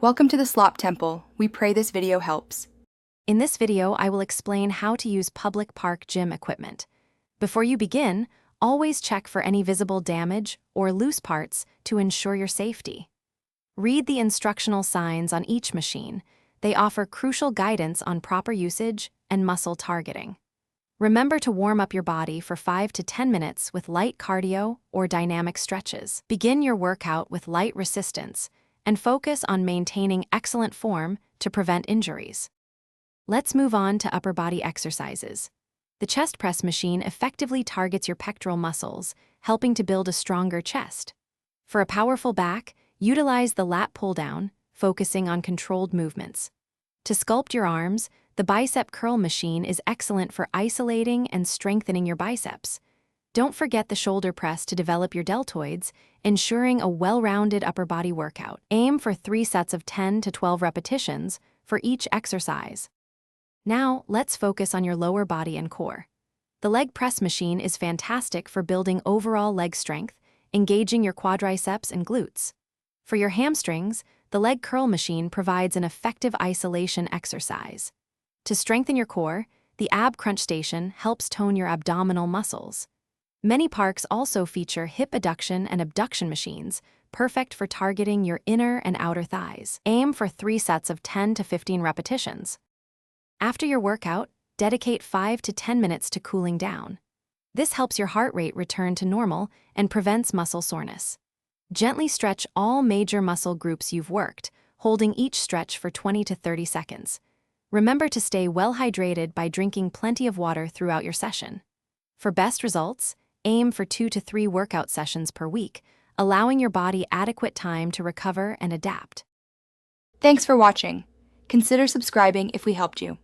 Welcome to the Slop Temple. We pray this video helps. In this video, I will explain how to use public park gym equipment. Before you begin, always check for any visible damage or loose parts to ensure your safety. Read the instructional signs on each machine. They offer crucial guidance on proper usage and muscle targeting. Remember to warm up your body for 5 to 10 minutes with light cardio or dynamic stretches. Begin your workout with light resistance and focus on maintaining excellent form to prevent injuries. Let's move on to upper body exercises. The chest press machine effectively targets your pectoral muscles, helping to build a stronger chest. For a powerful back, utilize the lat pull-down, focusing on controlled movements. To sculpt your arms, the bicep curl machine is excellent for isolating and strengthening your biceps. Don't forget the shoulder press to develop your deltoids, ensuring a well-rounded upper body workout. Aim for 3 sets of 10 to 12 repetitions for each exercise. Now, let's focus on your lower body and core. The leg press machine is fantastic for building overall leg strength, engaging your quadriceps and glutes. For your hamstrings, the leg curl machine provides an effective isolation exercise. To strengthen your core, the ab crunch station helps tone your abdominal muscles. Many parks also feature hip adduction and abduction machines, perfect for targeting your inner and outer thighs. Aim for 3 sets of 10 to 15 repetitions. After your workout, dedicate 5 to 10 minutes to cooling down. This helps your heart rate return to normal and prevents muscle soreness. Gently stretch all major muscle groups you've worked, holding each stretch for 20 to 30 seconds. Remember to stay well hydrated by drinking plenty of water throughout your session. For best results, aim for 2 to 3 workout sessions per week, allowing your body adequate time to recover and adapt. Thanks for watching. Consider subscribing if we helped you.